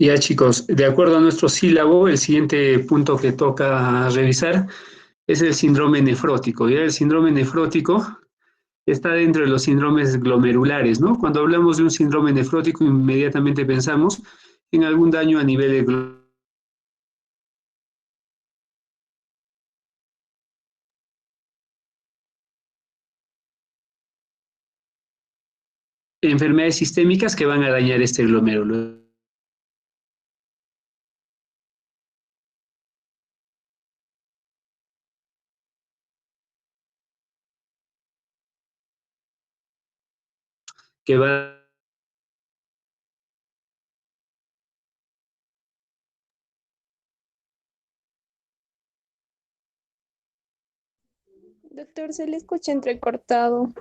Ya chicos, de acuerdo a nuestro sílabo, el siguiente punto que toca revisar es el síndrome nefrótico. Ya el síndrome nefrótico está dentro de los síndromes glomerulares, ¿no? Cuando hablamos de un síndrome nefrótico, inmediatamente pensamos en algún daño a nivel de enfermedades sistémicas que van a dañar este glomérulo. Que va Doctor, se le escucha entrecortado.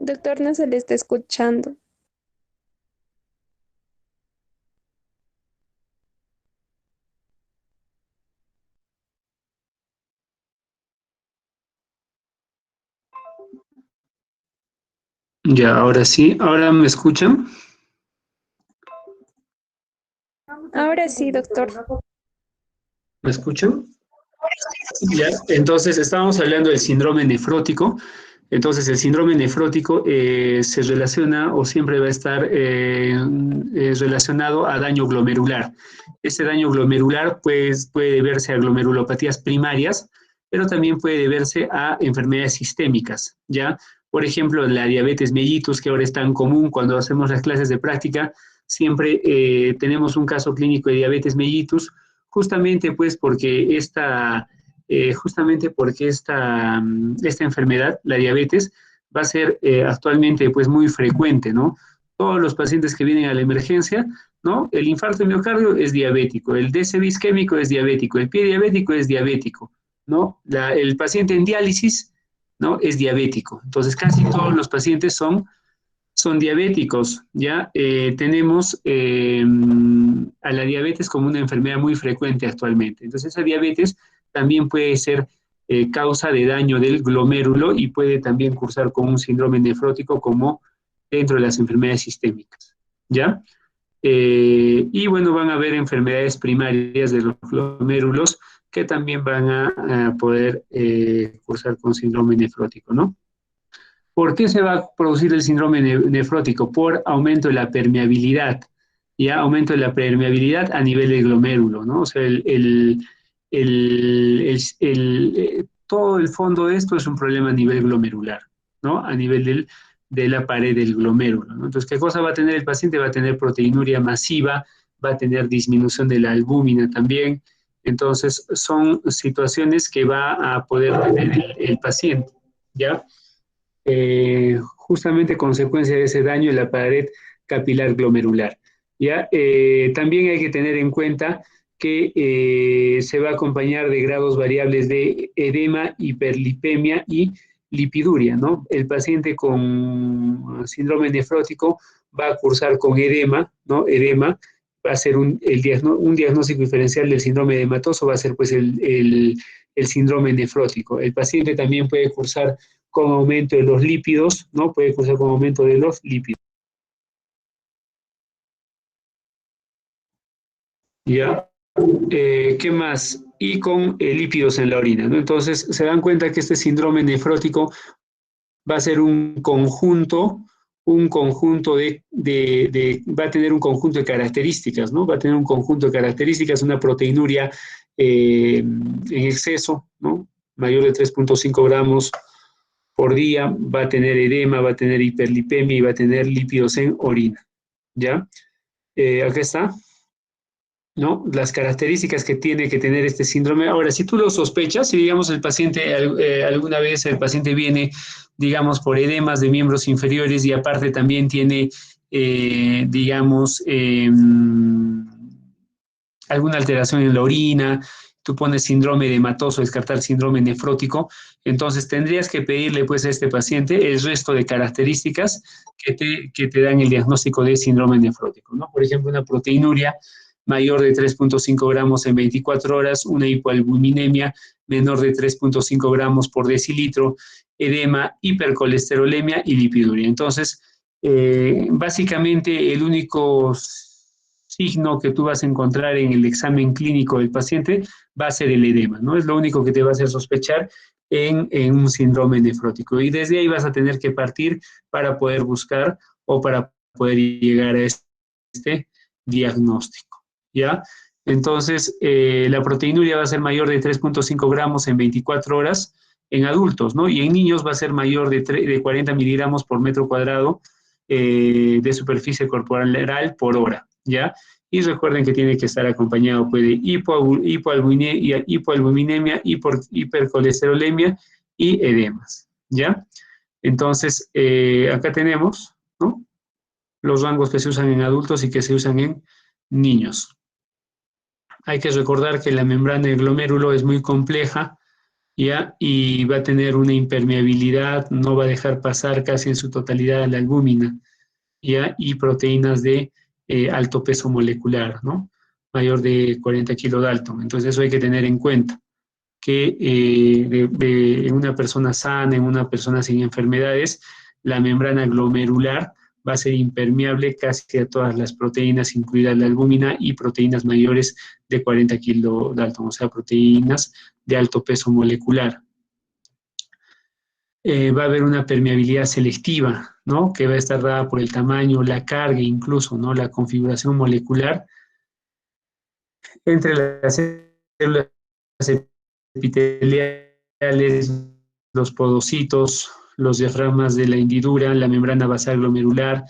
Doctor, no se le está escuchando. ya, ahora sí, ahora me escuchan. Ahora sí, doctor. ¿Me escuchan? Ya, entonces estábamos hablando del síndrome nefrótico. Entonces el síndrome nefrótico se relaciona o siempre va a estar relacionado a daño glomerular. Este daño glomerular pues, puede deberse a glomerulopatías primarias, pero también puede deberse a enfermedades sistémicas, ¿ya? Por ejemplo, la diabetes mellitus, que ahora es tan común cuando hacemos las clases de práctica, siempre tenemos un caso clínico de diabetes mellitus, justamente pues porque esta enfermedad, la diabetes, va a ser actualmente pues muy frecuente, ¿no? Todos los pacientes que vienen a la emergencia, ¿no? El infarto de miocardio es diabético, el décimo isquémico es diabético, el pie diabético es diabético, ¿no? El paciente en diálisis, ¿no? Es diabético. Entonces, casi todos los pacientes son diabéticos, ¿ya? Tenemos a la diabetes como una enfermedad muy frecuente actualmente. Entonces, esa diabetes también puede ser causa de daño del glomérulo y puede también cursar con un síndrome nefrótico como dentro de las enfermedades sistémicas, ¿ya? Y bueno, van a haber enfermedades primarias de los glomérulos que también van a poder cursar con síndrome nefrótico, ¿no? ¿Por qué se va a producir el síndrome nefrótico? Por aumento de la permeabilidad, ya aumento de la permeabilidad a nivel del glomérulo, ¿no? O sea, todo el fondo de esto es un problema a nivel glomerular, ¿no? A nivel de la pared del glomérulo, ¿no? Entonces, ¿qué cosa va a tener el paciente? Va a tener proteinuria masiva, va a tener disminución de la albúmina también. Entonces, son situaciones que va a poder tener el paciente, ¿ya? Justamente consecuencia de ese daño en la pared capilar glomerular. ¿Ya? También hay que tener en cuenta que se va a acompañar de grados variables de edema, hiperlipemia y lipiduria, ¿no? El paciente con síndrome nefrótico va a cursar con edema, ¿no? Edema va a ser un diagnóstico diferencial del síndrome edematoso, va a ser pues el síndrome nefrótico. El paciente también puede cursar con aumento de los lípidos, ¿no? Puede cursar con aumento de los lípidos. ¿Ya? ¿Qué más? Y con lípidos en la orina, ¿no? Entonces, se dan cuenta que este síndrome nefrótico va a ser un conjunto va a tener un conjunto de características, ¿no? Va a tener un conjunto de características, una proteinuria en exceso, ¿no? Mayor de 3,5 gramos por día, va a tener edema, va a tener hiperlipemia y va a tener lípidos en orina, ¿ya? Acá está, ¿no? Las características que tiene que tener este síndrome. Ahora, si tú lo sospechas, si digamos el paciente, alguna vez el paciente viene, digamos, por edemas de miembros inferiores y aparte también tiene, digamos, alguna alteración en la orina, tú pones síndrome de hematoso, descartar síndrome nefrótico, entonces tendrías que pedirle pues a este paciente el resto de características que te dan el diagnóstico de síndrome nefrótico, ¿no? Por ejemplo, una proteinuria mayor de 3.5 gramos en 24 horas, una hipoalbuminemia menor de 3.5 gramos por decilitro, edema, hipercolesterolemia y lipiduria. Entonces, básicamente el único signo que tú vas a encontrar en el examen clínico del paciente va a ser el edema, ¿no? Es lo único que te va a hacer sospechar en un síndrome nefrótico. Y desde ahí vas a tener que partir para poder buscar o para poder llegar a este diagnóstico, ¿ya? Entonces, la proteinuria va a ser mayor de 3.5 gramos en 24 horas en adultos, ¿no? Y en niños va a ser mayor de 40 miligramos por metro cuadrado de superficie corporal por hora, ¿ya? Y recuerden que tiene que estar acompañado pues, de hipoalbuminemia, hipercolesterolemia y edemas, ¿ya? Entonces, acá tenemos, ¿no?, los rangos que se usan en adultos y que se usan en niños. Hay que recordar que la membrana del glomérulo es muy compleja, ¿ya? Y va a tener una impermeabilidad, no va a dejar pasar casi en su totalidad la albúmina, ¿ya? Y proteínas de alto peso molecular, ¿no? Mayor de 40 kilodalton. Entonces eso hay que tener en cuenta, que en una persona sana, en una persona sin enfermedades, la membrana glomerular va a ser impermeable casi a todas las proteínas, incluida la albúmina y proteínas mayores de 40 kilodalton, o sea, proteínas de alto peso molecular. Va a haber una permeabilidad selectiva, ¿no?, que va a estar dada por el tamaño, la carga incluso, ¿no?, la configuración molecular entre las células epiteliales, los podocitos, los diafragmas de la hendidura, la membrana basal glomerular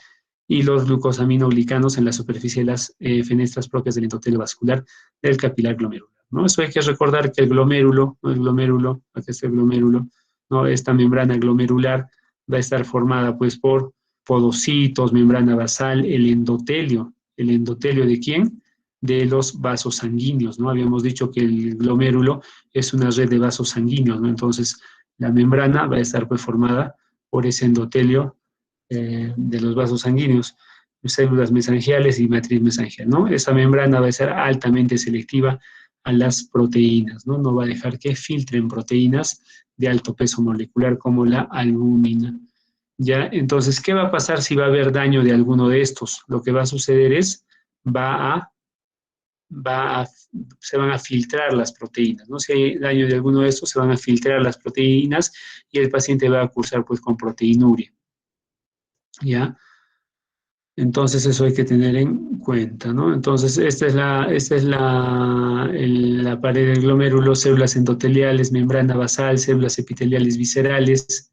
y los glucosaminoglicanos en la superficie de las fenestras propias del endotelio vascular del capilar glomerular, ¿no? Eso hay que recordar que el glomérulo, ¿no?, el glomérulo, aquí está el glomérulo, ¿no?, esta membrana glomerular va a estar formada pues por podocitos, membrana basal, ¿el endotelio de quién? De los vasos sanguíneos, ¿no? Habíamos dicho que el glomérulo es una red de vasos sanguíneos, ¿no? Entonces, la membrana va a estar pues formada por ese endotelio de los vasos sanguíneos, células mesangiales y matriz mesangial, ¿no? Esa membrana va a ser altamente selectiva a las proteínas, ¿no? No va a dejar que filtren proteínas de alto peso molecular como la albúmina, ¿ya? Entonces, ¿qué va a pasar si va a haber daño de alguno de estos? Lo que va a suceder es, se van a filtrar las proteínas, ¿no? Si hay daño de alguno de estos, se van a filtrar las proteínas y el paciente va a cursar pues con proteinuria, ¿ya? Entonces eso hay que tener en cuenta, ¿no? Entonces la pared del glomérulo, células endoteliales, membrana basal, células epiteliales viscerales,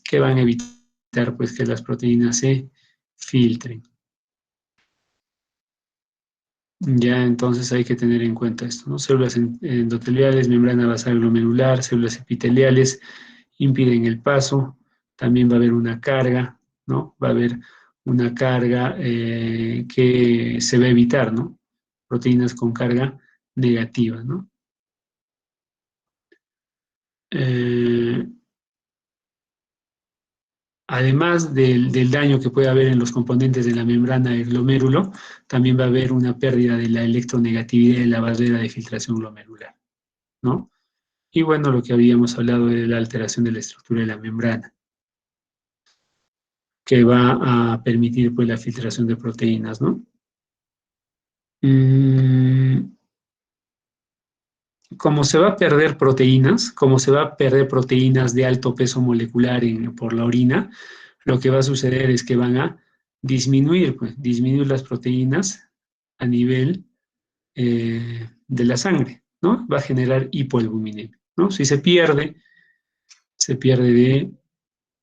que van a evitar pues que las proteínas se filtren. Ya, entonces hay que tener en cuenta esto, ¿no? Células endoteliales, membrana basal glomerular, células epiteliales impiden el paso, también va a haber una carga, ¿no? Va a haber una carga que se va a evitar, ¿no? Proteínas con carga negativa, ¿no? Eh, Además del daño que puede haber en los componentes de la membrana del glomérulo, también va a haber una pérdida de la electronegatividad de la barrera de filtración glomerular, ¿no? Y bueno, lo que habíamos hablado de la alteración de la estructura de la membrana, que va a permitir pues la filtración de proteínas, ¿no? Como se va a perder proteínas, como se va a perder proteínas de alto peso molecular por la orina, lo que va a suceder es que van a disminuir, pues, disminuir las proteínas a nivel de la sangre, ¿no? Va a generar hipoalbuminemia, ¿no? Si se pierde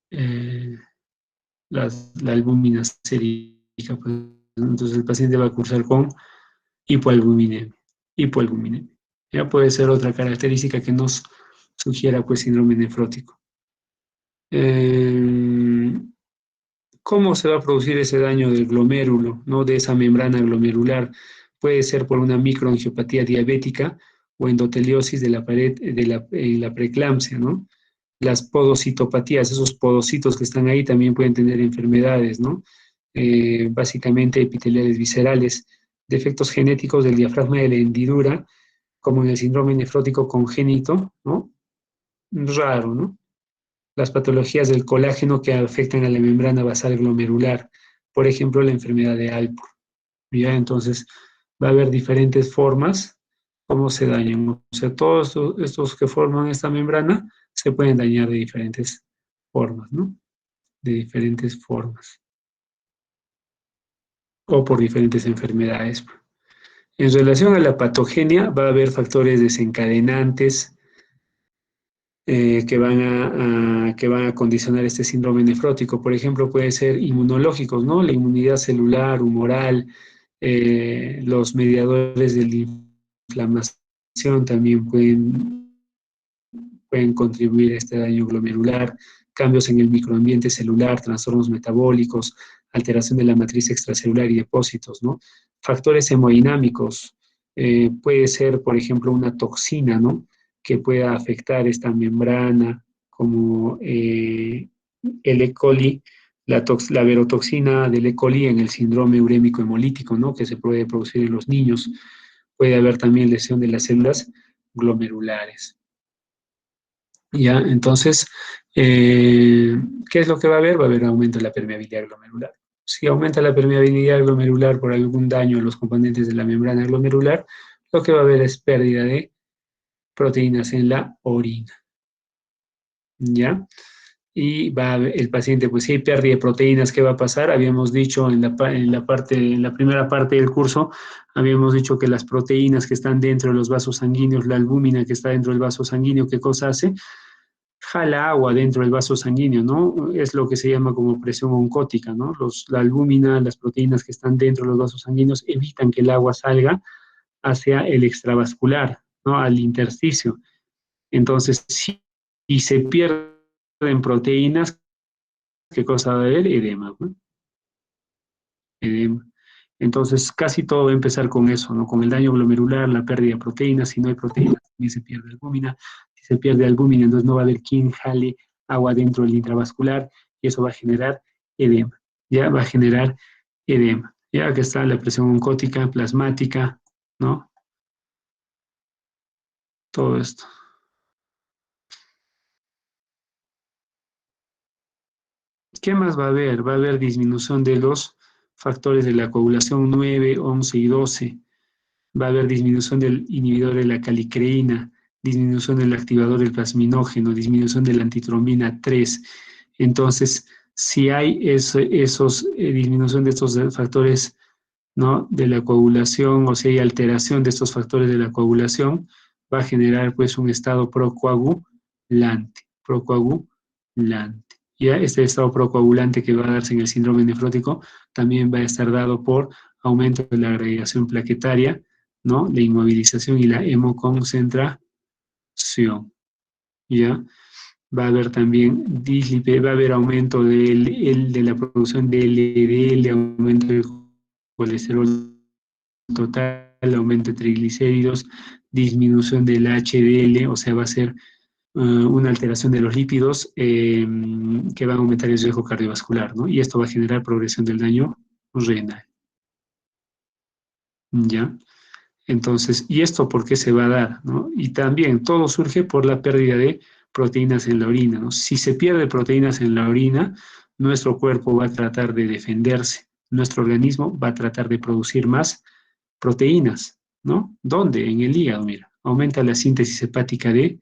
de la albúmina sérica, pues, entonces el paciente va a cursar con hipoalbuminemia. Hipoalbuminemia. Ya puede ser otra característica que nos sugiera pues síndrome nefrótico. ¿Cómo se va a producir ese daño del glomérulo, no, de esa membrana glomerular? puede ser por una microangiopatía diabética o endoteliosis de la pared en la preeclampsia, ¿no? Las podocitopatías, esos podocitos que están ahí también pueden tener enfermedades, ¿no? Básicamente epiteliales viscerales, defectos genéticos del diafragma de la hendidura, como en el síndrome nefrótico congénito, ¿no? Raro, ¿no? Las patologías del colágeno que afectan a la membrana basal glomerular, por ejemplo, la enfermedad de Alport. ¿Ya? Entonces, va a haber diferentes formas, cómo se dañan. O sea, todos estos que forman esta membrana se pueden dañar de diferentes formas, ¿no? De diferentes formas. O por diferentes enfermedades. En relación a la patogenia, va a haber factores desencadenantes que van a condicionar este síndrome nefrótico. Por ejemplo, puede ser inmunológicos, ¿no? La inmunidad celular, humoral, los mediadores de la inflamación también pueden contribuir a este daño glomerular, cambios en el microambiente celular, trastornos metabólicos, alteración de la matriz extracelular y depósitos, ¿no? Factores hemodinámicos, puede ser, por ejemplo, una toxina, ¿no? Que pueda afectar esta membrana, como el E. coli, la verotoxina del E. coli en el síndrome urémico hemolítico, ¿no? Que se puede producir en los niños. Puede haber también lesión de las células glomerulares. ¿Ya? Entonces, ¿qué es lo que va a haber? Va a haber aumento de la permeabilidad glomerular. Si aumenta la permeabilidad glomerular por algún daño en los componentes de la membrana glomerular, lo que va a haber es pérdida de proteínas en la orina. ¿Ya? Y el paciente, pues si hay pérdida de proteínas, ¿qué va a pasar? Habíamos dicho en la primera parte del curso, habíamos dicho que las proteínas que están dentro de los vasos sanguíneos, la albúmina que está dentro del vaso sanguíneo, ¿qué cosa hace? Jala agua dentro del vaso sanguíneo, ¿no? Es lo que se llama como presión oncótica, ¿no? La albúmina, las proteínas que están dentro de los vasos sanguíneos evitan que el agua salga hacia el extravascular, ¿no? Al intersticio. Entonces, si se pierden proteínas, ¿qué cosa va a haber? Edema, ¿no? Edema. Entonces, casi todo va a empezar con eso, ¿no? Con el daño glomerular, la pérdida de proteínas. Si no hay proteínas, también se pierde albúmina. Si se pierde albúmina, entonces no va a haber quien jale agua dentro del intravascular y eso va a generar edema. Ya va a generar edema. Ya que está la presión oncótica, plasmática, ¿no? Todo esto. ¿Qué más va a haber? Va a haber disminución de los factores de la coagulación 9, 11 y 12. Va a haber disminución del inhibidor de la calicreína, disminución del activador del plasminógeno, disminución de la antitrombina 3. Entonces, si hay disminución de estos factores, ¿no? De la coagulación, o si hay alteración de estos factores de la coagulación, va a generar pues un estado procoagulante. Ya este estado procoagulante que va a darse en el síndrome nefrótico también va a estar dado por aumento de la agregación plaquetaria, ¿no? La inmovilización y la hemoconcentración, ¿ya? Va a haber también va a haber aumento de la producción de LDL, aumento del colesterol total, aumento de triglicéridos, disminución del HDL, o sea, va a ser una alteración de los lípidos que van a aumentar el riesgo cardiovascular, ¿no? Y esto va a generar progresión del daño renal, ¿ya? Entonces, ¿y esto por qué se va a dar, no? Y también todo surge por la pérdida de proteínas en la orina, ¿no? Si se pierde proteínas en la orina, nuestro cuerpo va a tratar de defenderse, nuestro organismo va a tratar de producir más proteínas, ¿no? ¿Dónde? En el hígado, mira. Aumenta la síntesis hepática de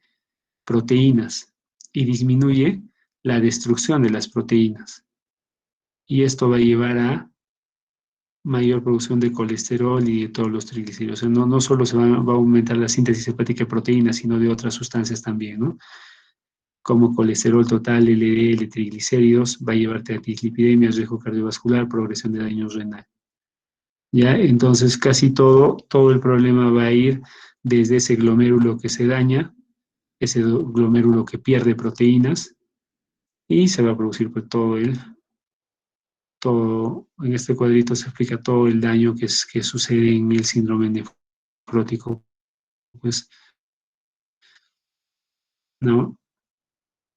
proteínas y disminuye la destrucción de las proteínas. Y esto va a llevar a mayor producción de colesterol y de todos los triglicéridos. O sea, no solo va a aumentar la síntesis hepática de proteínas, sino de otras sustancias también, ¿no? Como colesterol total, LDL, triglicéridos, va a llevarte a dislipidemias, riesgo cardiovascular, progresión de daño renal. ¿Ya? Entonces, casi todo el problema va a ir desde ese glomérulo que se daña, ese glomérulo que pierde proteínas, y se va a producir pues, todo, en este cuadrito se explica todo el daño que sucede en el síndrome nefrótico, pues, ¿no?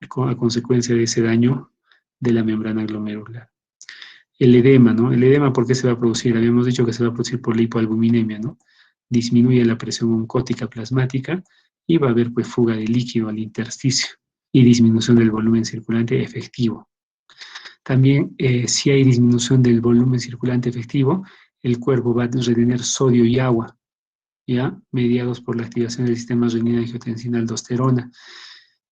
A consecuencia de ese daño de la membrana glomerular. El edema, ¿no? El edema, ¿por qué se va a producir? Habíamos dicho que se va a producir por la hipoalbuminemia, ¿no? Disminuye la presión oncótica plasmática y va a haber pues fuga de líquido al intersticio y disminución del volumen circulante efectivo. También, si hay disminución del volumen circulante efectivo, el cuerpo va a retener sodio y agua, ¿ya? Mediados por la activación del sistema renina-angiotensina-aldosterona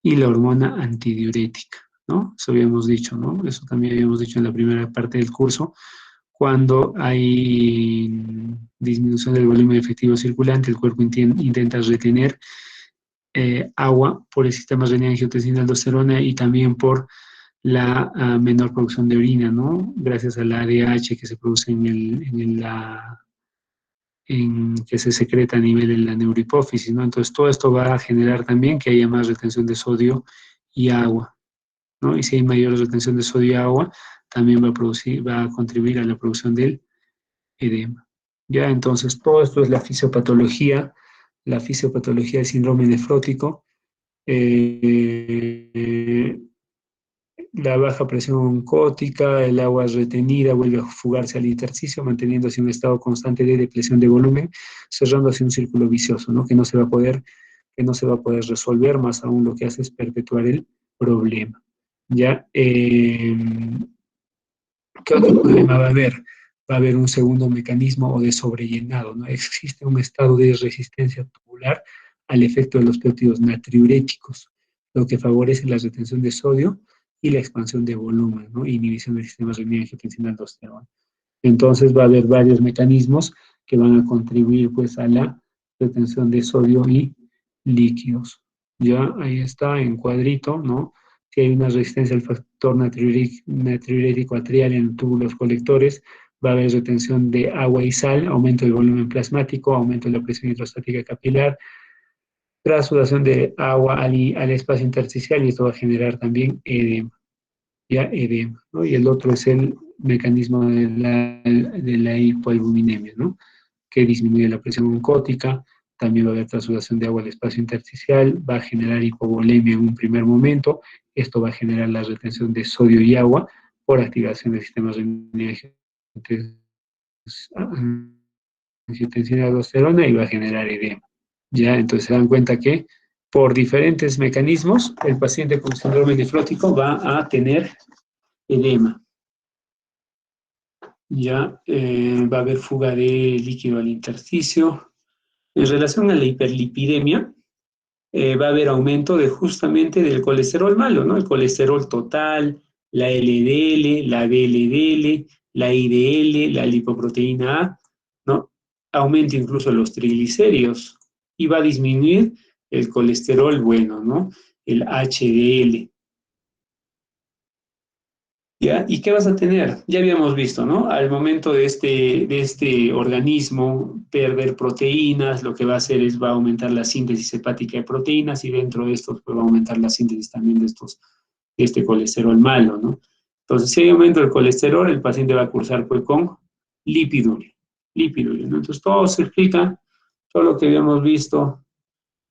y la hormona antidiurética, ¿no? Eso habíamos dicho, ¿no? Eso también habíamos dicho en la primera parte del curso. Cuando hay disminución del volumen efectivo circulante, el cuerpo intenta retener agua por el sistema renina-angiotensina-aldosterona y también por la menor producción de orina, ¿no? Gracias al ADH que se produce que se secreta a nivel de la neurohipófisis, ¿no? Entonces, todo esto va a generar también que haya más retención de sodio y agua, ¿no? Y si hay mayor retención de sodio y agua, también va a contribuir a la producción del edema. Ya, entonces, todo esto es la fisiopatología del síndrome nefrótico. La baja presión oncótica, el agua retenida vuelve a fugarse al intersticio, manteniéndose un estado constante de depresión de volumen, cerrando así un círculo vicioso, ¿no? Que no se va a poder resolver, más aún lo que hace es perpetuar el problema. ¿Ya? ¿Qué otro problema va a haber? Va a haber un segundo mecanismo o de sobrellenado, ¿no? Existe un estado de resistencia tubular al efecto de los péptidos natriuréticos, lo que favorece la retención de sodio y la expansión de volumen, ¿no? Inhibición del sistema renina-angiotensina-aldosterona. Entonces va a haber varios mecanismos que van a contribuir pues a la retención de sodio y líquidos. Ya ahí está en cuadrito, ¿no? Si hay una resistencia al factor natriurético atrial en túbulos colectores, va a haber retención de agua y sal, aumento del volumen plasmático, aumento de la presión hidrostática capilar, trasudación de agua al espacio intersticial y esto va a generar también edema, ya edema, ¿no? Y el otro es el mecanismo de la hipoalbuminemia, ¿no? Que disminuye la presión oncótica, también va a haber trasudación de agua al espacio intersticial, va a generar hipovolemia en un primer momento, esto va a generar la retención de sodio y agua por activación del sistema renina-angiotensina-aldosterona y va a generar edema. Ya, entonces se dan cuenta que por diferentes mecanismos el paciente con síndrome nefrótico va a tener edema. Ya va a haber fuga de líquido al intersticio. En relación a la hiperlipidemia, va a haber aumento de justamente del colesterol malo, ¿no? El colesterol total, la LDL, la VLDL, la IDL, la lipoproteína A, ¿no? Aumenta incluso los triglicéridos y va a disminuir el colesterol bueno, ¿no? El HDL. ¿Ya? ¿Y qué vas a tener? Ya habíamos visto, ¿no? Al momento de este organismo perder proteínas, lo que va a hacer es va a aumentar la síntesis hepática de proteínas y dentro de esto pues, va a aumentar la síntesis también de este colesterol malo, ¿no? Entonces, si hay aumento del colesterol, el paciente va a cursar pues con lipiduria, ¿no? Entonces, todo se explica, todo lo que habíamos visto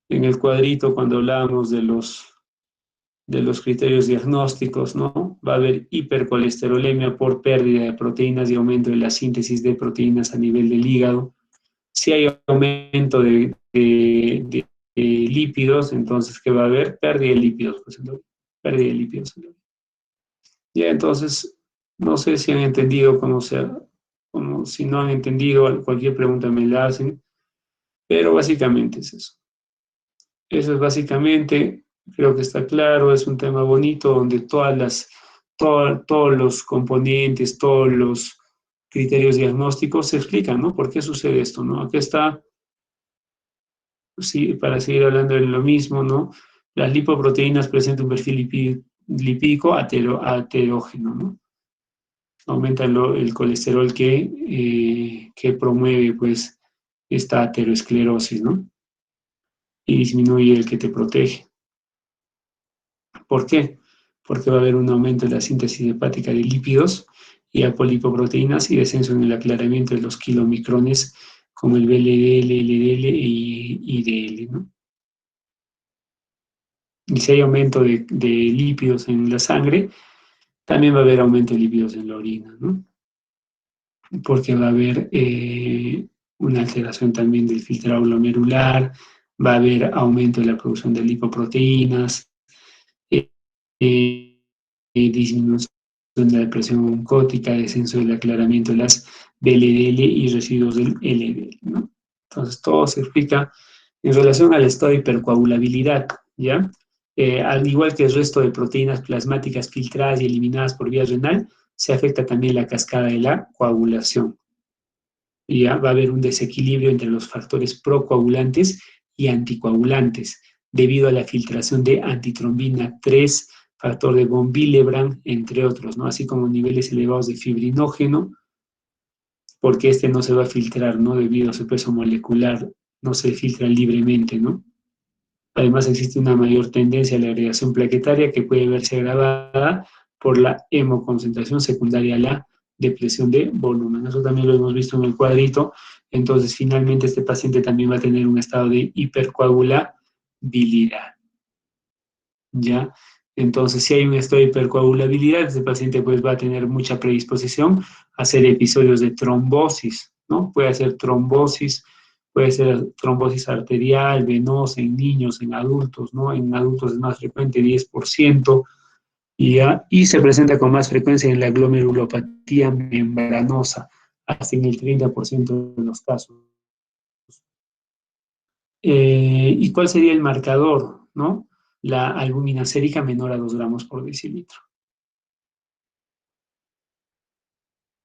en el cuadrito cuando hablábamos de los criterios diagnósticos, ¿no? Va a haber hipercolesterolemia por pérdida de proteínas y aumento de la síntesis de proteínas a nivel del hígado. Si hay aumento de lípidos, entonces, ¿qué va a haber? Pérdida de lípidos, pues, pérdida de lípidos. Ya, entonces, no sé si han entendido como si no han entendido, cualquier pregunta me la hacen, pero básicamente es eso. Eso es básicamente, creo que está claro, es un tema bonito donde todos los componentes, todos los criterios diagnósticos se explican, ¿no? ¿Por qué sucede esto, no? Aquí está, sí, para seguir hablando de lo mismo, ¿no? Las lipoproteínas presentan un perfil lipídico aterógeno, ¿no? Aumenta el colesterol que promueve, pues, esta aterosclerosis, ¿no? Y disminuye el que te protege. ¿Por qué? Porque va a haber un aumento de la síntesis hepática de lípidos y apolipoproteínas y descenso en el aclaramiento de los kilomicrones como el VLDL, LDL y DL, ¿no? Y si hay aumento de lípidos en la sangre, también va a haber aumento de lípidos en la orina, ¿no? Porque va a haber una alteración también del filtrado glomerular, va a haber aumento de la producción de lipoproteínas, eh, eh, disminución de la presión oncótica, descenso del aclaramiento de las VLDL y residuos del LDL, ¿no? Entonces, todo se explica en relación al estado de hipercoagulabilidad, ¿ya? Al igual que el resto de proteínas plasmáticas filtradas y eliminadas por vía renal, se afecta también la cascada de la coagulación. Y ya va a haber un desequilibrio entre los factores procoagulantes y anticoagulantes, debido a la filtración de antitrombina 3, factor de von Willebrand, entre otros, ¿no? Así como niveles elevados de fibrinógeno, porque este no se va a filtrar, ¿no? Debido a su peso molecular, no se filtra libremente, ¿no? Además, existe una mayor tendencia a la agregación plaquetaria que puede verse agravada por la hemoconcentración secundaria a la depresión de volumen. Eso también lo hemos visto en el cuadrito. Entonces, finalmente, este paciente también va a tener un estado de hipercoagulabilidad. ¿Ya? Entonces, si hay un estado de hipercoagulabilidad, este paciente pues va a tener mucha predisposición a hacer episodios de trombosis, ¿no? Puede hacer trombosis, puede ser trombosis arterial, venosa en niños, en adultos, ¿no? En adultos es más frecuente, 10%, y se presenta con más frecuencia en la glomerulopatía membranosa, hasta en el 30% de los casos. ¿Y cuál sería el marcador, no? La albúmina sérica menor a 2 gramos por decilitro.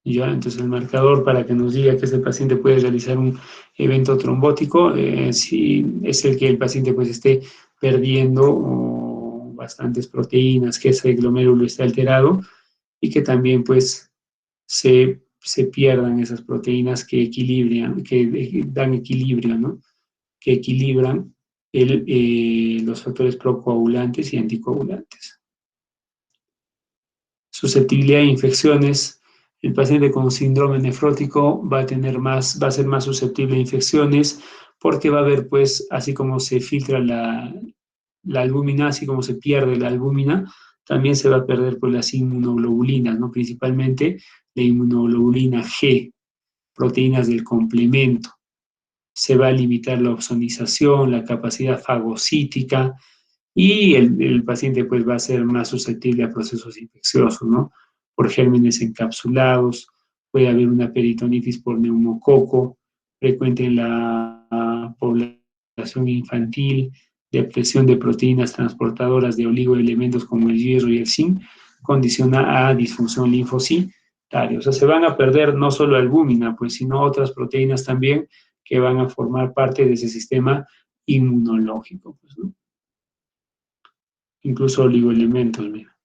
¿Ya? Entonces el marcador para que nos diga que este paciente puede realizar un evento trombótico, si es el que el paciente pues esté perdiendo bastantes proteínas, que ese glomérulo esté alterado y que también pues se pierdan esas proteínas que equilibran, que dan equilibrio, ¿no? Que equilibran los factores procoagulantes y anticoagulantes. Susceptibilidad a infecciones. El paciente con síndrome nefrótico va a ser más susceptible a infecciones porque va a haber, pues, así como se filtra la albúmina, así como se pierde la albúmina, también se va a perder pues, las inmunoglobulinas, ¿no? Principalmente la inmunoglobulina G, proteínas del complemento. Se va a limitar la ozonización, la capacidad fagocítica, y el paciente pues va a ser más susceptible a procesos infecciosos, ¿no? Por gérmenes encapsulados, puede haber una peritonitis por neumococo, frecuente en la población infantil, depresión de proteínas transportadoras de oligoelementos como el hierro y el zinc, condiciona a disfunción linfocitaria. O sea, se van a perder no solo albúmina, pues, sino otras proteínas también que van a formar parte de ese sistema inmunológico, pues, ¿no? Incluso oligoelementos, mira,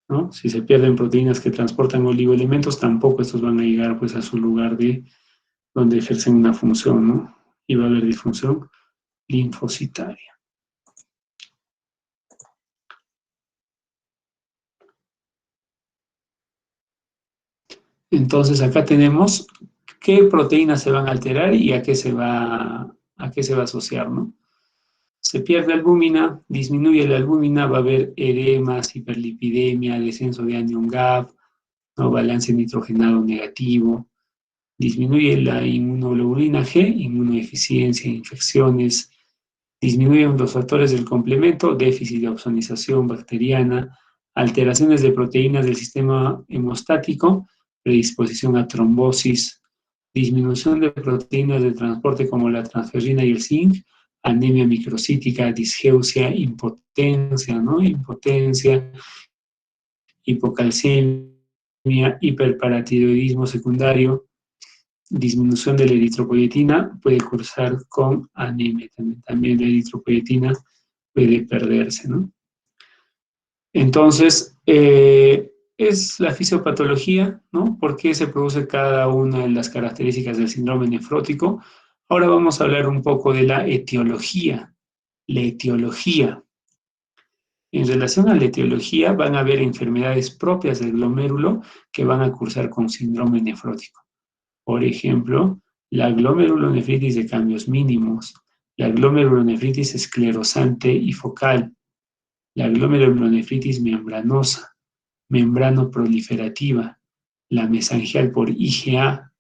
¿no? Si se pierden proteínas que transportan oligoelementos, tampoco estos van a llegar pues a su lugar de donde ejercen una función, ¿no? Y va a haber disfunción linfocitaria. Entonces acá tenemos qué proteínas se van a alterar y a qué se va a asociar, ¿no? Se pierde albúmina, disminuye la albúmina, va a haber edemas, hiperlipidemia, descenso de anion gap, ¿no? Balance nitrogenado negativo, disminuye la inmunoglobulina G, inmunodeficiencia, infecciones, disminuyen los factores del complemento, déficit de opsonización bacteriana, alteraciones de proteínas del sistema hemostático, predisposición a trombosis, disminución de proteínas de transporte como la transferrina y el zinc, anemia microcítica, disgeusia, impotencia, ¿no? Impotencia, hipocalcemia, hiperparatiroidismo secundario, disminución de la eritropoyetina puede cursar con anemia. También la eritropoyetina puede perderse, ¿no? Entonces, es la fisiopatología, ¿no? ¿Por qué se produce cada una de las características del síndrome nefrótico? Ahora vamos a hablar un poco de la etiología. La etiología. En relación a la etiología, van a haber enfermedades propias del glomérulo que van a cursar con síndrome nefrótico. Por ejemplo, la glomerulonefritis de cambios mínimos, la glomerulonefritis esclerosante y focal, la glomerulonefritis membranosa, membranoproliferativa, la mesangial por IgA,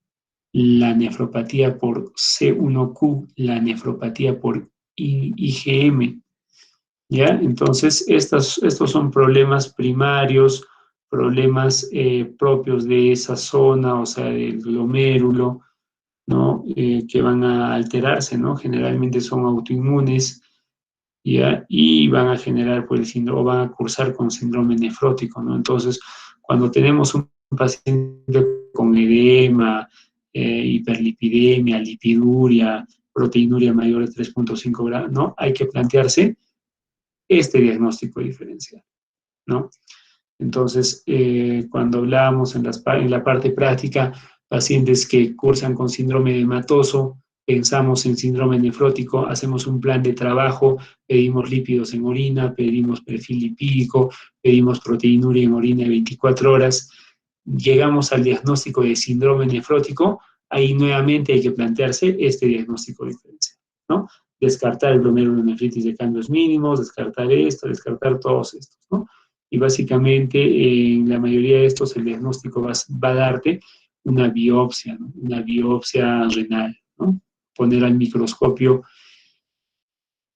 la nefropatía por C1Q, la nefropatía por IgM. ¿Ya? Entonces, estos son problemas primarios, problemas propios de esa zona, o sea, del glomérulo, ¿no? Que van a alterarse, ¿no? Generalmente son autoinmunes, ¿ya? Y van a generar, pues, el síndrome, o van a cursar con síndrome nefrótico, ¿no? Entonces, cuando tenemos un paciente con edema, hiperlipidemia, lipiduria, proteinuria mayor de 3,5 gramos, ¿no? Hay que plantearse este diagnóstico diferencial, ¿no? Entonces, cuando hablamos en la parte práctica, pacientes que cursan con síndrome hematoso, pensamos en síndrome nefrótico, hacemos un plan de trabajo, pedimos lípidos en orina, pedimos perfil lipídico, pedimos proteinuria en orina de 24 horas, llegamos al diagnóstico de síndrome nefrótico, ahí nuevamente hay que plantearse este diagnóstico diferencial, ¿no? Descartar el glomerulonefritis de cambios mínimos, descartar esto, descartar todos estos, ¿no? Y básicamente en la mayoría de estos el diagnóstico va a darte una biopsia, ¿no? Una biopsia renal, ¿no? Poner al microscopio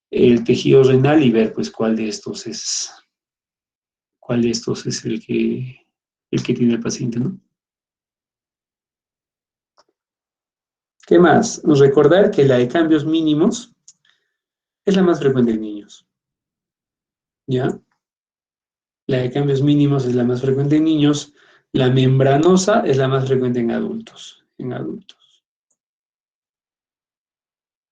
el tejido renal y ver pues cuál de estos es el que tiene el paciente, ¿no? ¿Qué más? Recordar que la de cambios mínimos es la más frecuente en niños, ¿ya? La de cambios mínimos es la más frecuente en niños, la membranosa es la más frecuente en adultos,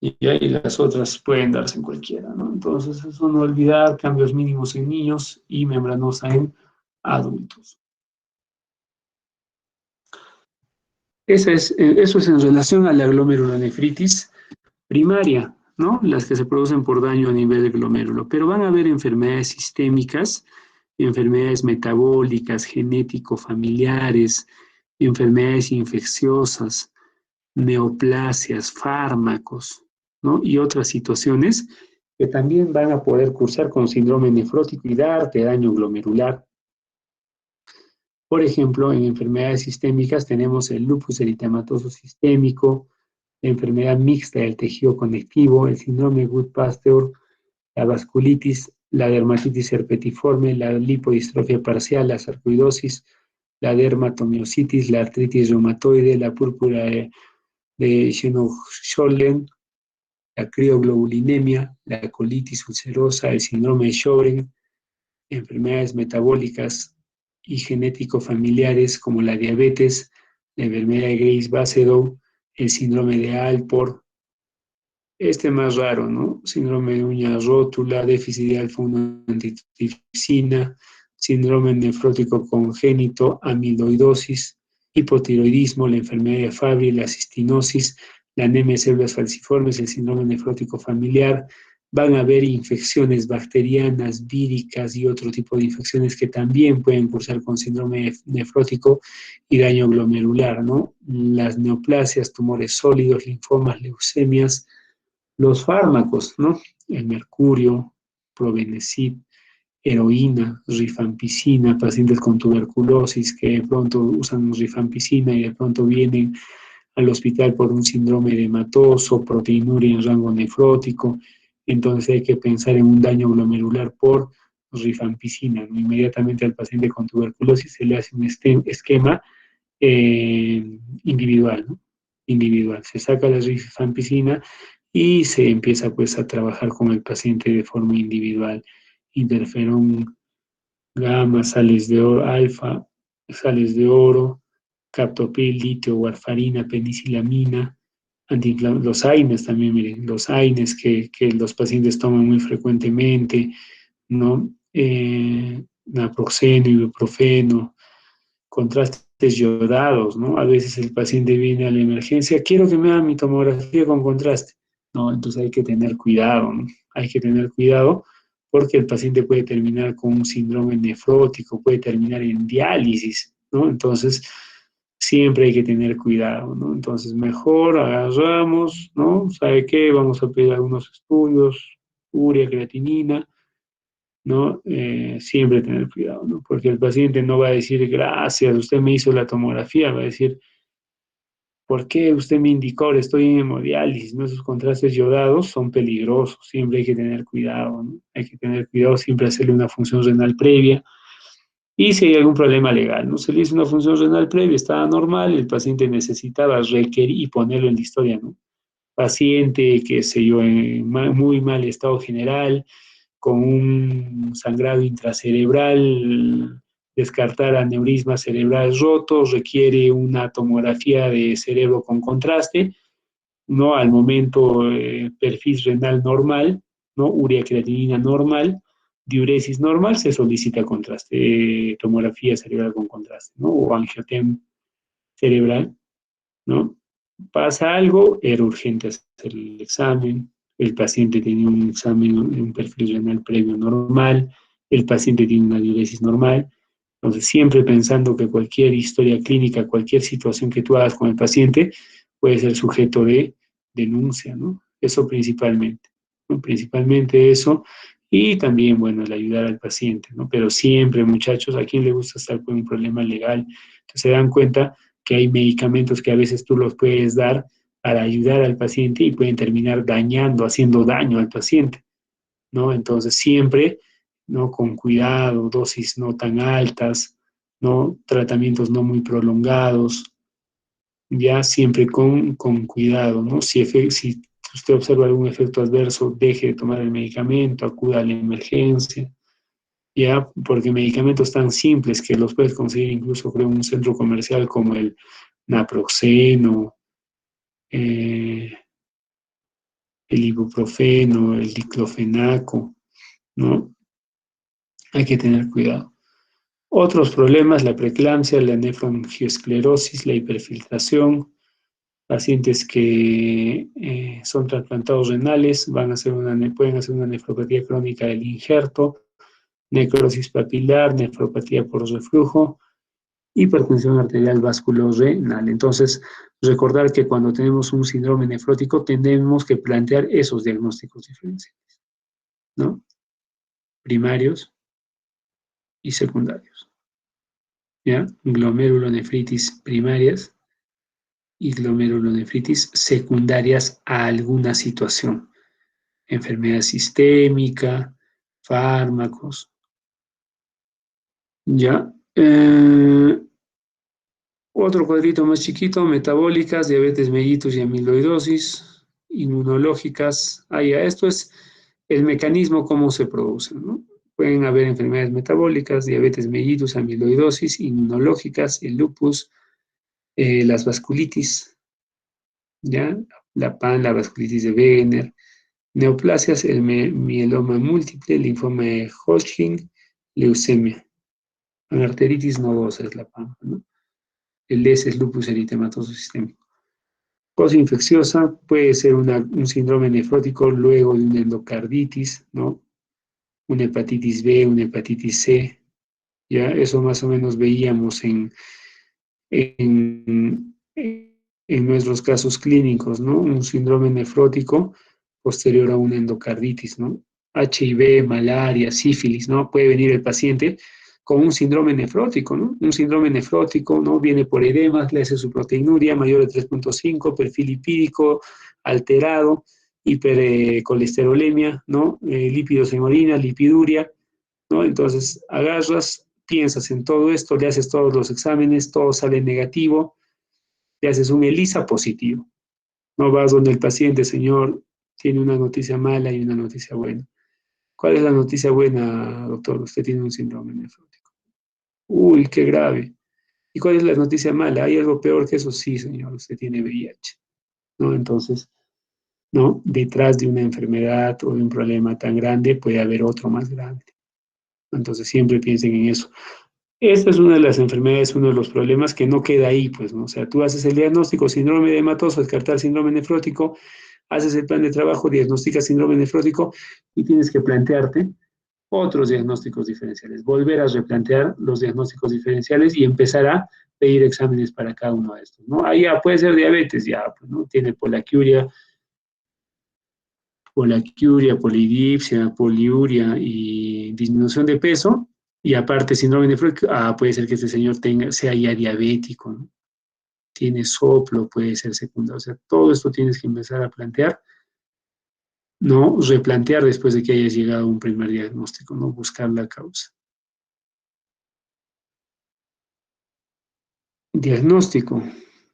Y ahí las otras pueden darse en cualquiera, ¿no? Entonces, eso no olvidar, cambios mínimos en niños y membranosa en adultos. Eso es en relación a la glomerulonefritis primaria, ¿no? Las que se producen por daño a nivel del glomérulo. Pero van a haber enfermedades sistémicas, enfermedades metabólicas, genético-familiares, enfermedades infecciosas, neoplasias, fármacos, ¿no? Y otras situaciones que también van a poder cursar con síndrome nefrótico y darte daño glomerular. Por ejemplo, en enfermedades sistémicas tenemos el lupus eritematoso sistémico, la enfermedad mixta del tejido conectivo, el síndrome Goodpasteur, la vasculitis, la dermatitis herpetiforme, la lipodistrofia parcial, la sarcoidosis, la dermatomiositis, la artritis reumatoide, la púrpura de Schoenhofen, la crioglobulinemia, la colitis ulcerosa, el síndrome de Sjögren, enfermedades metabólicas y genético-familiares como la diabetes, la enfermedad de Graves-Basedow, el síndrome de Alport, este más raro, ¿no? Síndrome de uña rótula, déficit de alfa-1 síndrome nefrótico congénito, amiloidosis, hipotiroidismo, la enfermedad de Fabry, la cistinosis, la anemia de células falciformes, el síndrome nefrótico familiar. Van a haber infecciones bacterianas, víricas y otro tipo de infecciones que también pueden cursar con síndrome nefrótico y daño glomerular, ¿no? Las neoplasias, tumores sólidos, linfomas, leucemias, los fármacos, ¿no? El mercurio, probenecid, heroína, rifampicina, pacientes con tuberculosis que de pronto usan rifampicina y de pronto vienen al hospital por un síndrome de hematoso, proteinuria en rango nefrótico, entonces hay que pensar en un daño glomerular por rifampicina, ¿no? Inmediatamente al paciente con tuberculosis se le hace un esquema individual, ¿no? Individual. Se saca la rifampicina y se empieza pues a trabajar con el paciente de forma individual. Interferón gamma, sales de oro, alfa, sales de oro, captopril, litio, warfarina, penicilamina, los AINES también, miren, los AINES que los pacientes toman muy frecuentemente, ¿no? Naproxeno, ibuprofeno, contrastes yodados, ¿no? A veces el paciente viene a la emergencia, quiero que me hagan mi tomografía con contraste. No, entonces hay que tener cuidado, ¿no? Hay que tener cuidado porque el paciente puede terminar con un síndrome nefrótico, puede terminar en diálisis, ¿no? Entonces, siempre hay que tener cuidado, ¿no? Entonces, mejor agarramos, ¿no? ¿Sabe qué? Vamos a pedir algunos estudios, urea, creatinina, ¿no? Siempre tener cuidado, ¿no? Porque el paciente no va a decir, gracias, usted me hizo la tomografía, va a decir, ¿por qué usted me indicó? Ahora estoy en hemodiálisis, ¿no? Esos contrastes yodados son peligrosos, siempre hay que tener cuidado, ¿no? Hay que tener cuidado, siempre hacerle una función renal previa. Y si hay algún problema legal, ¿no? Se le hizo una función renal previa, estaba normal, el paciente necesitaba requerir y ponerlo en la historia, ¿no? Paciente, qué sé yo, en muy mal estado general, con un sangrado intracerebral, descartar aneurisma cerebral roto, requiere una tomografía de cerebro con contraste, ¿no? Al momento, perfil renal normal, ¿no? Urea creatinina normal, diuresis normal, se solicita contraste, tomografía cerebral con contraste, ¿no? O angiotem cerebral, ¿no? Pasa algo, era urgente hacer el examen, el paciente tenía un examen, un perfil renal previo normal, el paciente tiene una diuresis normal, entonces siempre pensando que cualquier historia clínica, cualquier situación que tú hagas con el paciente puede ser sujeto de denuncia, ¿no? Eso principalmente, ¿no? Principalmente eso, y también, bueno, el ayudar al paciente, ¿no? Pero siempre, muchachos, ¿a quién le gusta estar con un problema legal? Entonces se dan cuenta que hay medicamentos que a veces tú los puedes dar para ayudar al paciente y pueden terminar dañando, haciendo daño al paciente, ¿no? Entonces siempre, ¿no? Con cuidado, dosis no tan altas, ¿no? Tratamientos no muy prolongados, ya siempre con cuidado, ¿no? Si usted observa algún efecto adverso, deje de tomar el medicamento, acuda a la emergencia, ya, porque medicamentos tan simples que los puedes conseguir incluso creo en un centro comercial como el naproxeno, eh, el ibuprofeno, el diclofenaco, ¿no? Hay que tener cuidado. Otros problemas, la preeclampsia, la nefroangiosclerosis, la hiperfiltración, pacientes que son trasplantados renales pueden hacer una nefropatía crónica del injerto, necrosis papilar, nefropatía por reflujo, hipertensión arterial vasculorenal. Entonces, recordar que cuando tenemos un síndrome nefrótico tenemos que plantear esos diagnósticos diferenciales, ¿no? Primarios y secundarios, ¿ya? Glomerulonefritis primarias y glomerulonefritis secundarias a alguna situación, enfermedad sistémica, fármacos, ¿ya? Otro cuadrito más chiquito, metabólicas, diabetes mellitus y amiloidosis, inmunológicas. Ah, ya, esto es el mecanismo, cómo se producen, ¿no? Pueden haber enfermedades metabólicas, diabetes mellitus, amiloidosis, inmunológicas, el lupus, las vasculitis, ¿ya? La PAN, la vasculitis de Wegener, neoplasias, el mieloma múltiple, linfoma de Hodgkin, leucemia. Arteritis nodosa es la PAN, ¿no? El S es lupus eritematoso sistémico. Cosa infecciosa puede ser un síndrome nefrótico luego de una endocarditis, ¿no? Una hepatitis B, una hepatitis C, ya eso más o menos veíamos en, en nuestros casos clínicos, ¿no? Un síndrome nefrótico posterior a una endocarditis, ¿no? HIV, malaria, sífilis, ¿no? Puede venir el paciente con un síndrome nefrótico, ¿no? Un síndrome nefrótico, ¿no? Viene por edemas, le hace su proteinuria mayor de 3.5, perfil lipídico alterado, hipercolesterolemia, ¿no? Lípidos en orina, lipiduria, ¿no? Entonces, agarras, piensas en todo esto, le haces todos los exámenes, todo sale negativo, le haces un ELISA positivo. No vas donde el paciente, señor, tiene una noticia mala y una noticia buena. ¿Cuál es la noticia buena, doctor? Usted tiene un síndrome nefrótico. Uy, qué grave. ¿Y cuál es la noticia mala? ¿Hay algo peor que eso? Sí, señor, usted tiene VIH, ¿no? Entonces, ¿no? Detrás de una enfermedad o de un problema tan grande puede haber otro más grande. Entonces, siempre piensen en eso. Esta es una de las enfermedades, uno de los problemas que no queda ahí, pues, ¿no? O sea, tú haces el diagnóstico, síndrome de hematoso, descartar síndrome nefrótico, haces el plan de trabajo, diagnosticas síndrome nefrótico y tienes que plantearte otros diagnósticos diferenciales, volver a replantear los diagnósticos diferenciales y empezar a pedir exámenes para cada uno de estos, ¿no? Ahí ya puede ser diabetes, ya, pues, ¿no? Tiene polidipsia, poliuria y disminución de peso, y aparte síndrome nefrótico, puede ser que este señor sea ya diabético, ¿no? Tiene soplo, puede ser secundario, o sea, todo esto tienes que empezar a plantear, ¿no? Replantear después de que hayas llegado a un primer diagnóstico, ¿no? Buscar la causa. Diagnóstico,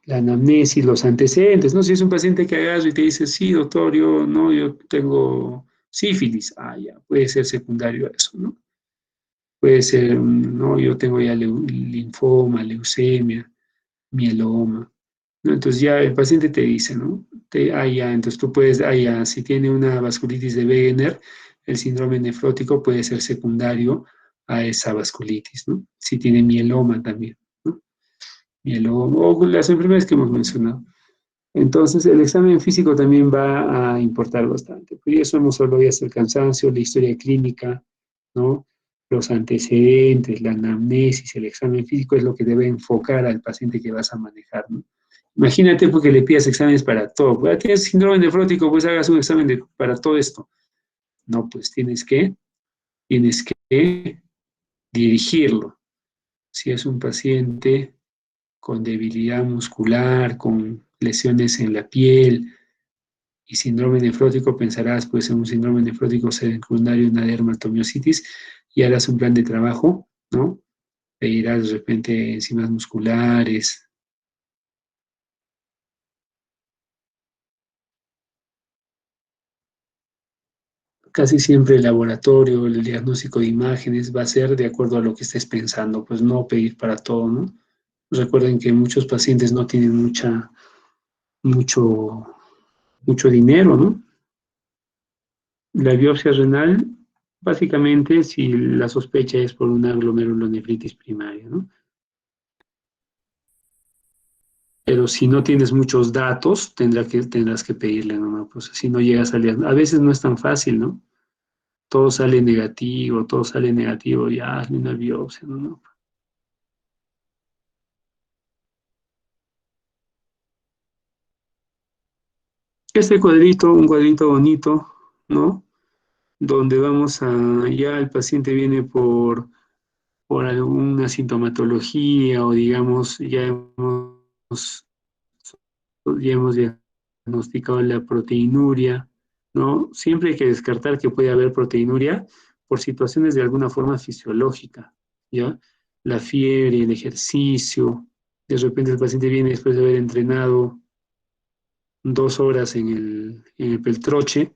la anamnesis, los antecedentes, ¿no? Si es un paciente que agarra y te dice, sí, doctor, yo tengo sífilis, ya, puede ser secundario a eso, ¿no? Puede ser, no, yo tengo ya linfoma, leucemia, mieloma, ¿no? Entonces ya el paciente te dice, ¿no? Ya, entonces tú puedes, ya, si tiene una vasculitis de Wegener, el síndrome nefrótico puede ser secundario a esa vasculitis, ¿no? Si tiene mieloma también, ¿no? Mieloma, o las enfermedades que hemos mencionado. Entonces, el examen físico también va a importar bastante. Por eso hemos hablado ya del cansancio, la historia clínica, ¿no? Los antecedentes, la anamnesis, el examen físico es lo que debe enfocar al paciente que vas a manejar, ¿no? Imagínate porque le pidas exámenes para todo. Pues, tienes síndrome nefrótico, pues hagas un examen para todo esto. No, pues tienes que dirigirlo. Si es un paciente con debilidad muscular, con lesiones en la piel y síndrome nefrótico, pensarás pues en un síndrome nefrótico secundario, una dermatomiositis, y harás un plan de trabajo, ¿no? Pedirás de repente enzimas musculares. Casi siempre el laboratorio, el diagnóstico de imágenes va a ser de acuerdo a lo que estés pensando, pues no pedir para todo, ¿no? Recuerden que muchos pacientes no tienen mucho, mucho dinero, ¿no? La biopsia renal, básicamente, si la sospecha es por una glomerulonefritis primaria, ¿no? Pero si no tienes muchos datos, tendrás que pedirle nomás, pues si no llegas al diagnóstico. A veces no es tan fácil, ¿no? Todo sale negativo, ya hazle una biopsia, ¿no? No. Un cuadrito bonito, ¿no? Donde ya el paciente viene por alguna sintomatología o digamos, ya hemos diagnosticado la proteinuria, ¿no? Siempre hay que descartar que puede haber proteinuria por situaciones de alguna forma fisiológica, ¿ya? La fiebre, el ejercicio, de repente el paciente viene después de haber entrenado 2 horas en el peltroche,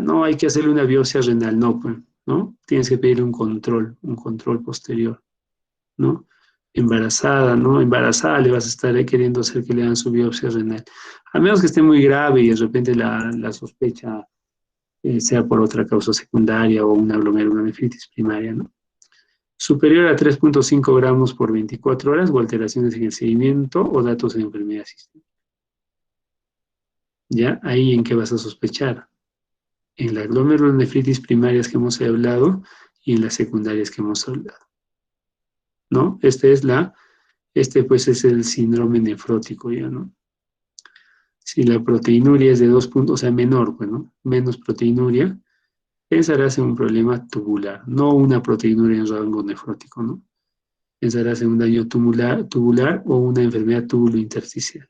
no, hay que hacerle una biopsia renal, no, pues, ¿no? Tienes que pedirle un control posterior, ¿no? Embarazada, ¿no? Embarazada le vas a estar queriendo hacer que le hagan su biopsia renal. A menos que esté muy grave y de repente la sospecha sea por otra causa secundaria o una glomerulonefritis primaria, ¿no? Superior a 3,5 gramos por 24 horas o alteraciones en el seguimiento o datos de enfermedad sistémica. ¿Ya? Ahí en qué vas a sospechar. En las glomerulonefritis primarias que hemos hablado y en las secundarias que hemos hablado, ¿no? Pues es el síndrome nefrótico ya, ¿no? Si la proteinuria es de 2 puntos, o sea, menor, bueno, menos proteinuria, pensarás en un problema tubular, no una proteinuria en rango nefrótico, ¿no? Pensarás en un daño tubular o una enfermedad tubulointersticial.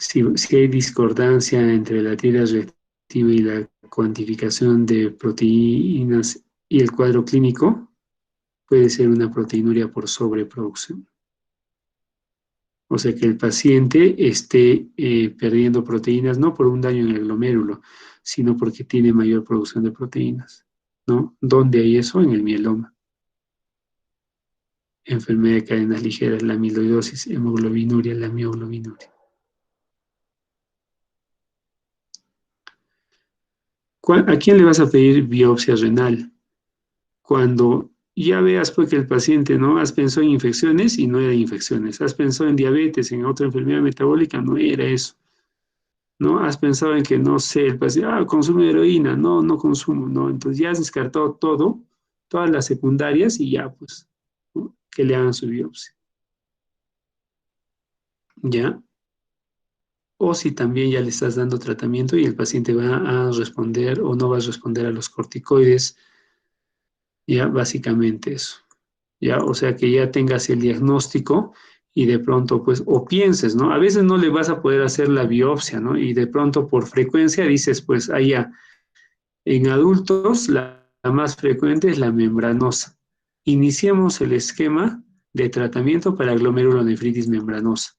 Si hay discordancia entre la tira reactiva y la cuantificación de proteínas y el cuadro clínico, puede ser una proteinuria por sobreproducción. O sea que el paciente esté perdiendo proteínas no por un daño en el glomérulo, sino porque tiene mayor producción de proteínas, ¿no? ¿Dónde hay eso? En el mieloma. Enfermedad de cadenas ligeras, la amiloidosis, hemoglobinuria, la mioglobinuria. ¿A quién le vas a pedir biopsia renal? Cuando ya veas pues, que el paciente, ¿no? Has pensado en infecciones y no era infecciones. Has pensado en diabetes, en otra enfermedad metabólica, no era eso. ¿no? Has pensado en que, no sé, el paciente, consume heroína, no, no consumo, ¿no? Entonces ya has descartado todo, todas las secundarias y ya, pues, ¿no? Que le hagan su biopsia, ¿ya? O si también ya le estás dando tratamiento y el paciente va a responder o no va a responder a los corticoides, ya, básicamente eso. ¿Ya? O sea, que ya tengas el diagnóstico y de pronto, pues, o pienses, ¿no? A veces no le vas a poder hacer la biopsia, ¿no? Y de pronto por frecuencia dices, pues, allá, en adultos la más frecuente es la membranosa. Iniciemos el esquema de tratamiento para glomerulonefritis membranosa.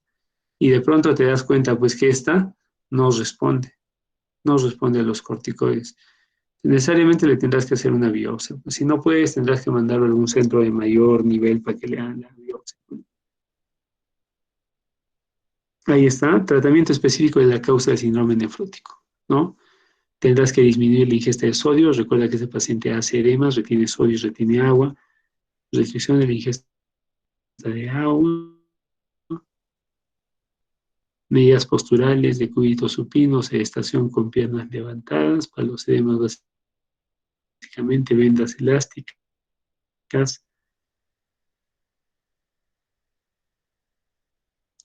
Y de pronto te das cuenta, pues, que esta no responde, no responde a los corticoides. Necesariamente le tendrás que hacer una biopsia. Pues, si no puedes, tendrás que mandarlo a algún centro de mayor nivel para que le hagan la biopsia. Ahí está, tratamiento específico de la causa del síndrome nefrótico, ¿no? Tendrás que disminuir la ingesta de sodio. Recuerda que ese paciente hace edemas, retiene sodio y retiene agua. Restricción de la ingesta de agua. Medidas posturales de cúbito supino, sedestación con piernas levantadas. Para los edemas, básicamente vendas elásticas.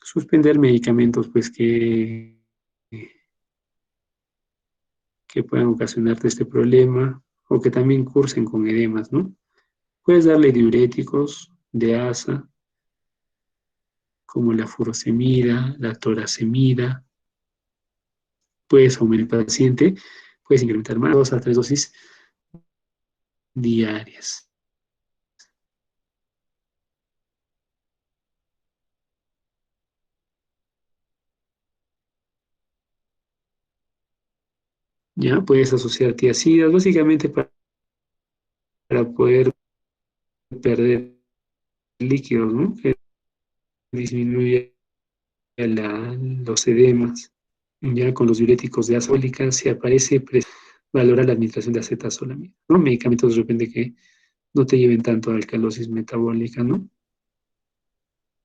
Suspender medicamentos, pues, que puedan ocasionarte este problema o que también cursen con edemas, ¿no? Puedes darle diuréticos de asa, como la furosemida, la toracemida. Puedes aumentar el paciente, puedes incrementar más 2 a 3 dosis diarias. Ya puedes asociar tiacidas, básicamente para poder perder líquidos, ¿no? Que disminuye los edemas. Ya con los diuréticos de asa fólica, si aparece, valora la administración de acetazolamida, ¿no? Medicamentos de repente que no te lleven tanto a alcalosis metabólica, ¿no?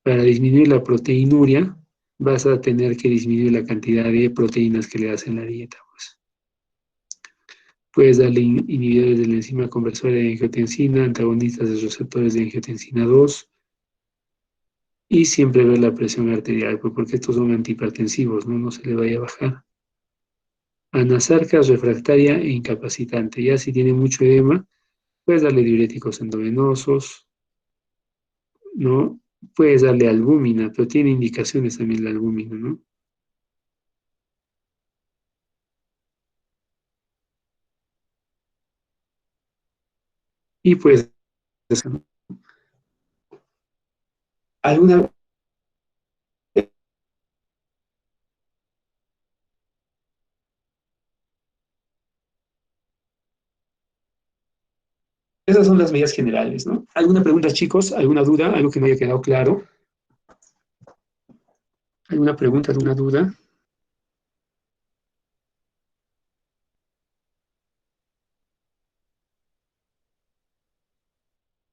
Para disminuir la proteinuria, vas a tener que disminuir la cantidad de proteínas que le das en la dieta, pues. Puedes darle inhibidores de la enzima conversora de angiotensina, antagonistas de receptores de angiotensina 2 y siempre ver la presión arterial, pues, porque estos son antihipertensivos, ¿no? No se le vaya a bajar. Anasarca refractaria e incapacitante. Ya si tiene mucho edema, puedes darle diuréticos endovenosos, ¿no? Puedes darle albúmina, pero tiene indicaciones también la albúmina, ¿no? Y pues, alguna, esas son las medidas generales, ¿no? ¿Alguna pregunta, chicos? ¿Alguna duda? ¿Algo que no haya quedado claro? ¿Alguna pregunta, alguna duda?